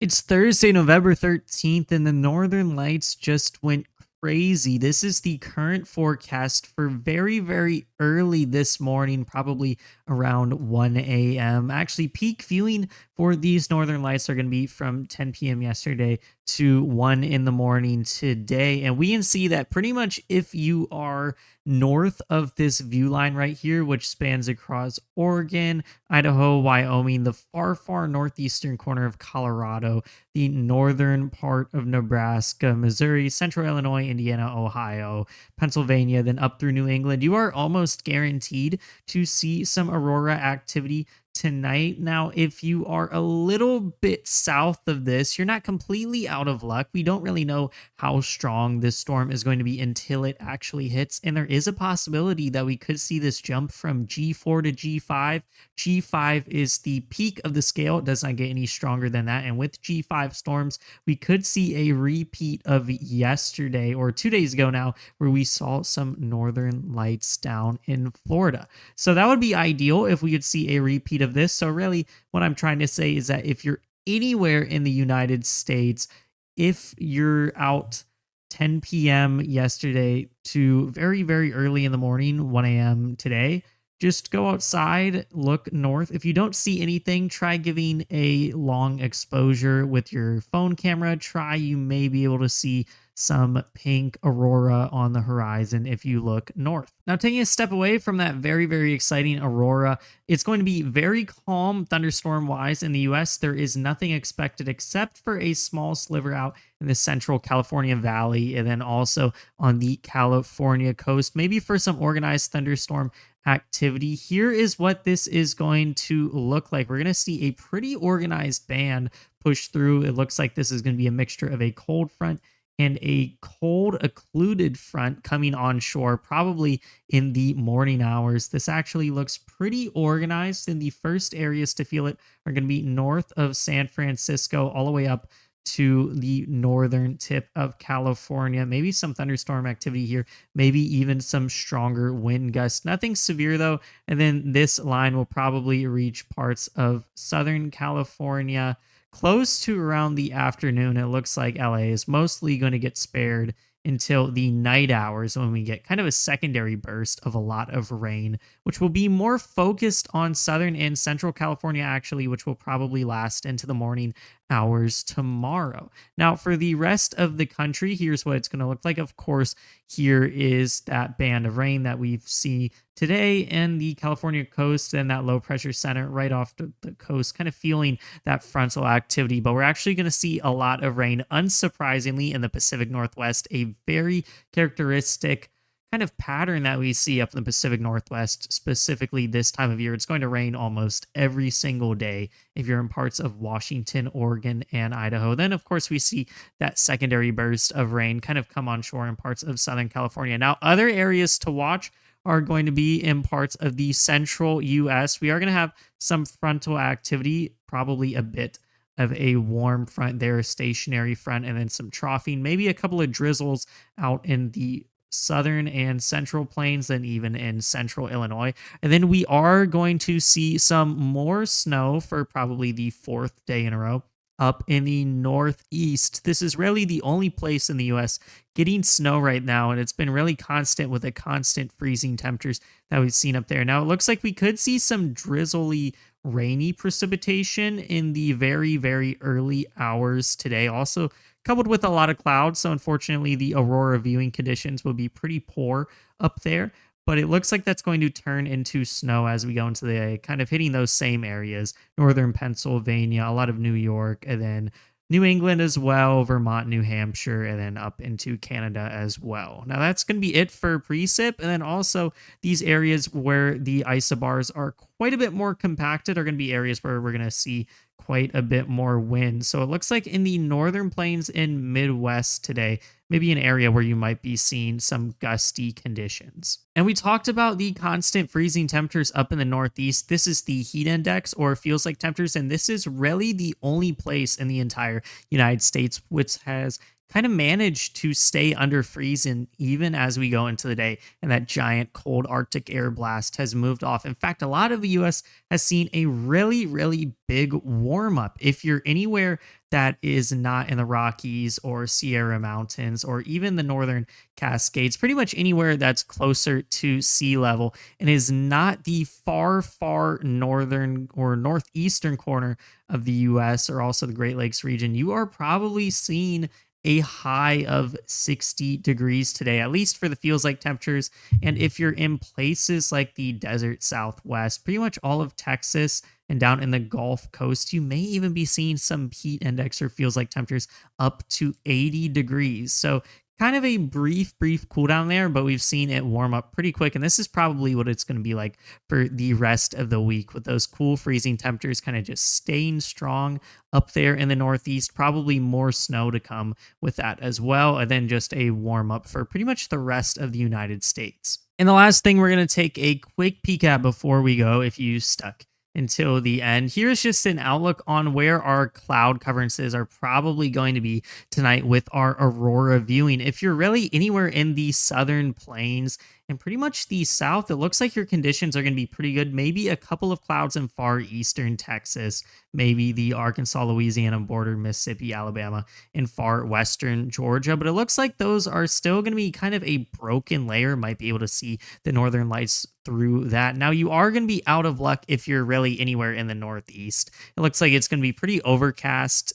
It's Thursday, November 13th, and the Northern Lights just went crazy. This is the current forecast for very, very early this morning, probably around 1 a.m. Actually, peak viewing for these Northern Lights are going to be from 10 p.m. yesterday to 1 in the morning today. And we can see that pretty much if you are north of this view line right here, which spans across Oregon, Idaho, Wyoming, the far, far northeastern corner of Colorado, the northern part of Nebraska, Missouri, central Illinois, Indiana, Ohio, Pennsylvania, then up through New England, you are almost guaranteed to see some aurora activity tonight. Now, if you are a little bit south of this, you're not completely out of luck. We don't really know how strong this storm is going to be until it actually hits. And there is a possibility that we could see this jump from G4 to G5. G5 is the peak of the scale. It does not get any stronger than that. And with G5 storms, we could see a repeat of yesterday or 2 days ago now, where we saw some northern lights down in Florida. So that would be ideal if we could see a repeat of this. So really what I'm trying to say is that if you're anywhere in the United States, if you're out 10 p.m. yesterday to very, very early in the morning, 1 a.m. today, just go outside, look north. If you don't see anything, try giving a long exposure with your phone camera. You may be able to see some pink aurora on the horizon if you look north. Now, taking a step away from that very, very exciting aurora, it's going to be very calm thunderstorm wise in the US. There is nothing expected except for a small sliver out in the central California valley and then also on the California coast, maybe for some organized thunderstorm activity. Here is what this is going to look like. We're going to see a pretty organized band push through. It looks like this is going to be a mixture of a cold front and a cold occluded front coming onshore, probably in the morning hours. This actually looks pretty organized, and the first areas to feel it are going to be north of San Francisco all the way up to the northern tip of California. Maybe some thunderstorm activity here, maybe even some stronger wind gusts. Nothing severe though. And then this line will probably reach parts of Southern California close to around the afternoon. It looks like LA is mostly going to get spared until the night hours when we get kind of a secondary burst of a lot of rain, which will be more focused on Southern and Central California, actually, which will probably last into the morning hours tomorrow. Now, for the rest of the country, here's what it's going to look like. Of course, here is that band of rain that we've seen today and the California coast and that low pressure center right off the coast, kind of feeling that frontal activity. But we're actually going to see a lot of rain, unsurprisingly, in the Pacific Northwest, a very characteristic kind of pattern that we see up in the Pacific Northwest, specifically this time of year. It's going to rain almost every single day if you're in parts of Washington, Oregon, and Idaho. Then, of course, we see that secondary burst of rain kind of come on shore in parts of Southern California. Now, other areas to watch are going to be in parts of the central US. We are going to have some frontal activity, probably a bit of a warm front there, a stationary front, and then some troughing, maybe a couple of drizzles out in the southern and central plains, and even in central Illinois. And then we are going to see some more snow for probably the fourth day in a row up in the northeast. This is really the only place in the US getting snow right now, and it's been really constant with the constant freezing temperatures that we've seen up there. Now, it looks like we could see some drizzly, rainy precipitation in the very, very early hours today. Also, coupled with a lot of clouds. So unfortunately, the aurora viewing conditions will be pretty poor up there. But it looks like that's going to turn into snow as we go into the day, kind of hitting those same areas, northern Pennsylvania, a lot of New York, and then New England as well, Vermont, New Hampshire, and then up into Canada as well. Now, that's going to be it for precip. And then also these areas where the isobars are quite a bit more compacted are going to be areas where we're going to see quite a bit more wind. So it looks like in the northern plains and Midwest today, maybe an area where you might be seeing some gusty conditions. And we talked about the constant freezing temperatures up in the Northeast. This is the heat index, or feels like temperatures, and this is really the only place in the entire United States which has kind of manage to stay under freezing even as we go into the day. And that giant cold Arctic air blast has moved off. In fact, a lot of the US has seen a really, really big warm up. If you're anywhere that is not in the Rockies or Sierra Mountains or even the northern Cascades, pretty much anywhere that's closer to sea level and is not the far, far northern or northeastern corner of the US or also the Great Lakes region, you are probably seeing a high of 60 degrees today, at least for the feels like temperatures. And if you're in places like the desert Southwest, pretty much all of Texas and down in the Gulf Coast, you may even be seeing some heat index or feels like temperatures up to 80 degrees. So kind of a brief cool down there, but we've seen it warm up pretty quick. And this is probably what it's going to be like for the rest of the week with those cool freezing temperatures kind of just staying strong up there in the Northeast. Probably more snow to come with that as well. And then just a warm up for pretty much the rest of the United States. And the last thing we're going to take a quick peek at before we go, if you stuck until the end. Here's just an outlook on where our cloud coverances are probably going to be tonight with our aurora viewing. If you're really anywhere in the southern plains and pretty much the south, it looks like your conditions are going to be pretty good. Maybe a couple of clouds in far eastern Texas, maybe the Arkansas, Louisiana border, Mississippi, Alabama, and far western Georgia. But it looks like those are still going to be kind of a broken layer. Might be able to see the northern lights through that. Now, you are going to be out of luck if you're really anywhere in the northeast. It looks like it's going to be pretty overcast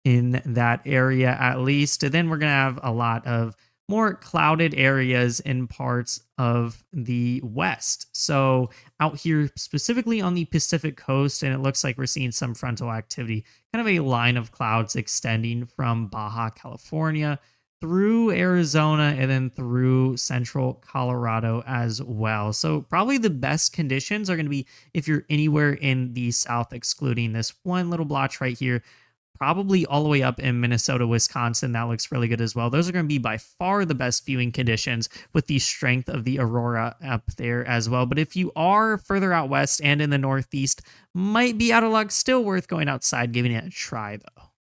in that area at least. And then we're going to have a lot of more clouded areas in parts of the west. So out here specifically on the Pacific coast, and it looks like we're seeing some frontal activity, kind of a line of clouds extending from Baja California through Arizona and then through central Colorado as well. So probably the best conditions are going to be if you're anywhere in the south, excluding this one little blotch right here, probably all the way up in Minnesota, Wisconsin. That looks really good as well. Those are going to be by far the best viewing conditions with the strength of the aurora up there as well. But if you are further out west and in the northeast, might be out of luck. Still worth going outside, giving it a try though.